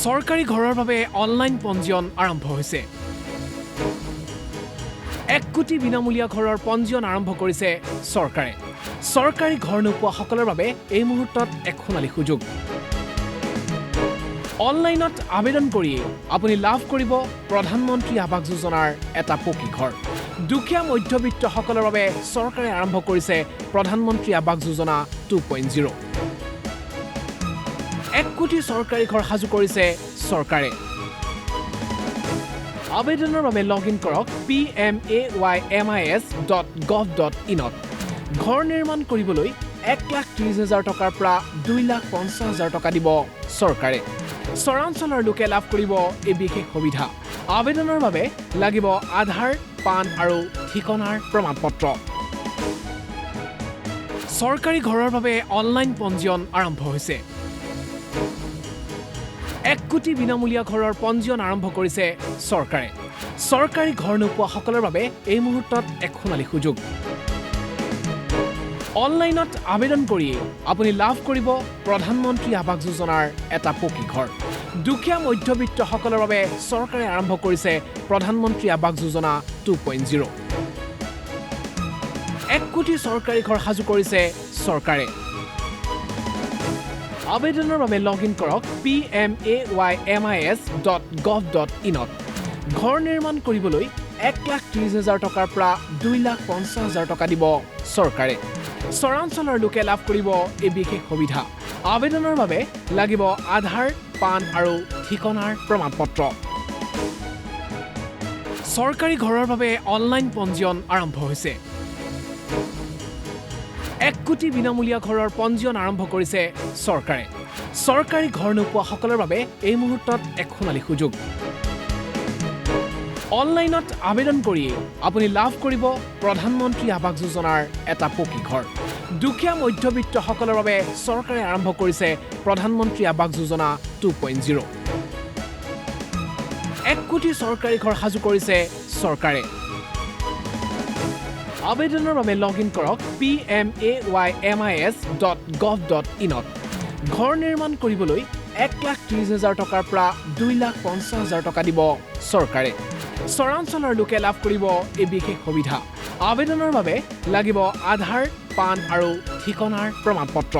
চৰকাৰী ঘৰৰ বাবে অনলাইন পঞ্জীয়ন আৰম্ভ হৈছে। 1 কোটি বিনামূলীয়া ঘৰৰ পঞ্জীয়ন আৰম্ভ কৰিছে চৰকাৰে। চৰকাৰী ঘৰ নোপোৱাসকলৰ বাবে এই মুহূৰ্তত এক সোণালী সুযোগ। অনলাইনত আবেদন কৰি আপুনি লাভ কৰিব প্ৰধানমন্ত্ৰী আৱাস যোজনাৰ এটা পকী ঘৰ। দুখীয়া মধ্যবিত্তসকলৰ বাবে চৰকাৰে আৰম্ভ কৰিছে প্ৰধানমন্ত্ৰী আৱাস যোজনা 2.0। 1 কোটি চৰকাৰী ঘৰ সাজু কৰিছে চৰকাৰে। আবেদনৰ বাবে লগইন কৰক pmaymis.gov.in ত। ঘৰ নিৰ্মাণ কৰিবলৈ 1,30,000 টকাৰ পৰা 2,50,000 টকা দিব চৰকাৰে। চৰাঞ্চলৰ লোকে লাভ কৰিব এই বিশেষ সুবিধা। আবেদনৰ বাবে লাগিব আধাৰ, পান আৰু ঠিকনাৰ প্ৰমাণপত্ৰ। চৰকাৰী ঘৰৰ বাবে অনলাইন পঞ্জীয়ন আৰম্ভ হৈছে। 1 কোটি বিনামূলীয়া ঘৰৰ পঞ্জীয়ন আৰম্ভ কৰিছে চৰকাৰে। চৰকাৰী ঘৰ নোপোৱাসকলৰ বাবে এই মুহূৰ্তত এক সোণালী সুযোগ। অনলাইনত আবেদন কৰি আপুনি লাভ কৰিব প্ৰধানমন্ত্ৰী আৱাস যোজনাৰ এটা পকী ঘৰ। দুখীয়া মধ্যবিত্তসকলৰ বাবে চৰকাৰে আৰম্ভ কৰিছে প্ৰধানমন্ত্ৰী আৱাস যোজনা 2.0। 1 কোটি চৰকাৰী ঘৰ সাজু কৰিছে চৰকাৰে। আবেদনৰ বাবে লগইন কৰক pmaymis.gov.in ত। ঘৰ নিৰ্মাণ কৰিবলৈ 1,30,000 টকাৰ পৰা 2,50,000 টকা দিব চৰকাৰে। চৰাঞ্চলৰ লোকে লাভ কৰিব এই বিশেষ সুবিধা। আবেদনৰ বাবে লাগিব আধাৰ, পান আৰু ঠিকনাৰ প্ৰমাণপত্ৰ। চৰকাৰী ঘৰৰ বাবে অনলাইন পঞ্জীয়ন আৰম্ভ হৈছে। 1 কোটি বিনামূলীয়া ঘৰৰ পঞ্জীয়ন আৰম্ভ কৰিছে চৰকাৰে। চৰকাৰী ঘৰ নোপোৱাসকলৰ বাবে এই মুহূৰ্তত এক সোণালী সুযোগ। অনলাইনত আবেদন কৰি আপুনি লাভ কৰিব প্ৰধানমন্ত্ৰী আৱাস যোজনাৰ এটা পকী ঘৰ। দুখীয়া মধ্যবিত্তসকলৰ বাবে চৰকাৰে আৰম্ভ কৰিছে প্ৰধানমন্ত্ৰী আৱাস যোজনা 2.0। 1 কোটি চৰকাৰী ঘৰ সাজু কৰিছে চৰকাৰে। আবেদনৰ বাবে লগইন কৰক pmaymis.gov.in ত। ঘৰ নিৰ্মাণ কৰিবলৈ 1,30,000 টকাৰ পৰা 2,50,000 টকা দিব চৰকাৰে। চৰাঞ্চলৰ লোকে লাভ কৰিব এই বিশেষ সুবিধা। আবেদনৰ বাবে লাগিব আধাৰ, পান আৰু ঠিকনাৰ প্ৰমাণপত্ৰ।